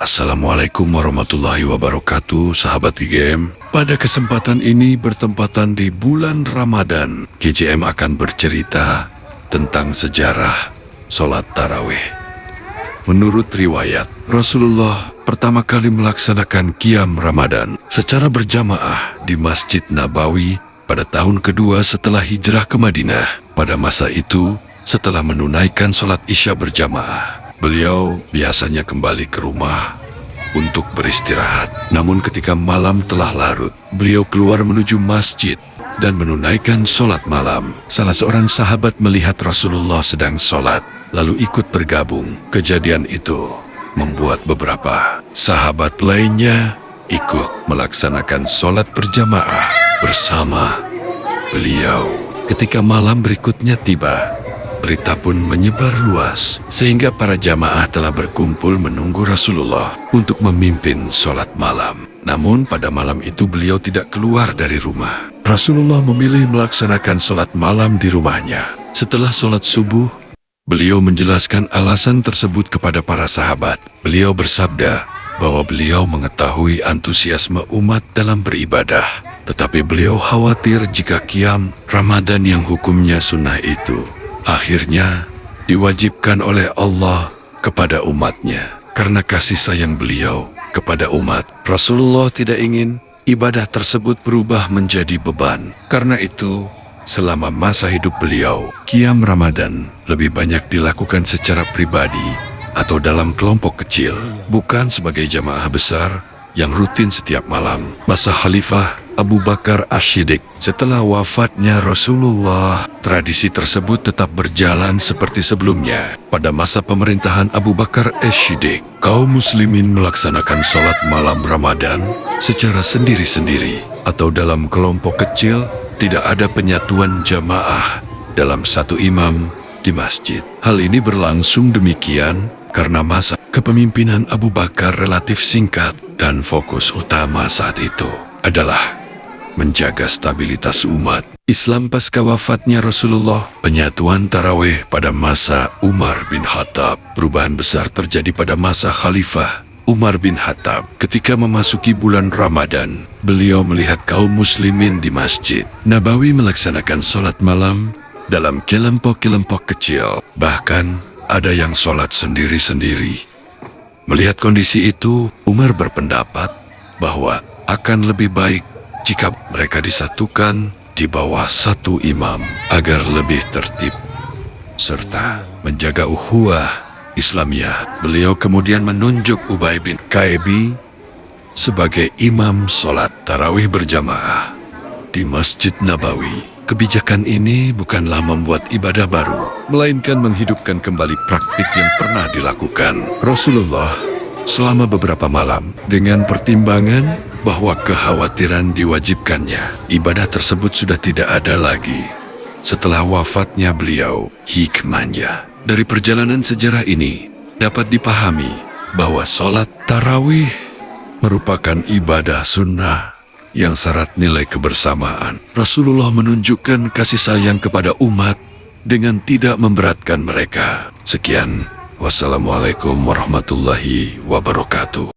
Assalamualaikum warahmatullahi wabarakatuh, sahabat GGM. Pada kesempatan ini bertempatan di bulan Ramadan, GGM akan bercerita tentang sejarah sholat tarawih. Menurut riwayat, Rasulullah pertama kali melaksanakan qiyam Ramadan secara berjamaah di Masjid Nabawi pada tahun kedua setelah hijrah ke Madinah. Pada masa itu, setelah menunaikan sholat Isya berjamaah, beliau biasanya kembali ke rumah untuk beristirahat. Namun ketika malam telah larut, beliau keluar menuju masjid dan menunaikan sholat malam. Salah seorang sahabat melihat Rasulullah sedang sholat, lalu ikut bergabung. Kejadian itu membuat beberapa sahabat lainnya ikut melaksanakan sholat berjamaah bersama beliau. Ketika malam berikutnya tiba, berita pun menyebar luas, sehingga para jamaah telah berkumpul menunggu Rasulullah untuk memimpin sholat malam. Namun pada malam itu beliau tidak keluar dari rumah. Rasulullah memilih melaksanakan sholat malam di rumahnya. Setelah sholat subuh, beliau menjelaskan alasan tersebut kepada para sahabat. Beliau bersabda bahwa beliau mengetahui antusiasme umat dalam beribadah, tetapi beliau khawatir jika qiyam Ramadan yang hukumnya sunnah itu akhirnya diwajibkan oleh Allah kepada umatnya. Karena kasih sayang beliau kepada umat, Rasulullah tidak ingin ibadah tersebut berubah menjadi beban. Karena itu, selama masa hidup beliau, qiyam Ramadan lebih banyak dilakukan secara pribadi atau dalam kelompok kecil, bukan sebagai jamaah besar yang rutin setiap malam. Masa Khalifah Abu Bakar Ash-Shiddiq, setelah wafatnya Rasulullah, tradisi tersebut tetap berjalan seperti sebelumnya. Pada masa pemerintahan Abu Bakar Ash-Shiddiq, kaum muslimin melaksanakan sholat malam Ramadan secara sendiri-sendiri atau dalam kelompok kecil. Tidak ada penyatuan jamaah dalam satu imam di masjid. Hal ini berlangsung demikian karena masa kepemimpinan Abu Bakar relatif singkat dan fokus utama saat itu adalah menjaga stabilitas umat Islam pasca wafatnya Rasulullah. Penyatuan tarawih pada masa Umar bin Khattab. Perubahan besar terjadi pada masa Khalifah Umar bin Khattab. Ketika memasuki bulan Ramadan, beliau melihat kaum muslimin di Masjid Nabawi melaksanakan sholat malam dalam kelompok-kelompok kecil. Bahkan ada yang sholat sendiri-sendiri. Melihat kondisi itu, Umar berpendapat bahwa akan lebih baik jika mereka disatukan di bawah satu imam agar lebih tertib serta menjaga ukhuwah Islamiyah. Beliau kemudian menunjuk Ubay bin Ka'ab sebagai imam sholat tarawih berjamaah di Masjid Nabawi. Kebijakan ini bukanlah membuat ibadah baru, melainkan menghidupkan kembali praktik yang pernah dilakukan Rasulullah selama beberapa malam. Dengan pertimbangan bahwa kekhawatiran diwajibkannya ibadah tersebut sudah tidak ada lagi setelah wafatnya beliau. Hikmahnya dari perjalanan sejarah ini dapat dipahami bahwa sholat tarawih merupakan ibadah sunnah yang syarat nilai kebersamaan. Rasulullah menunjukkan kasih sayang kepada umat dengan tidak memberatkan mereka. Sekian, wassalamualaikum warahmatullahi wabarakatuh.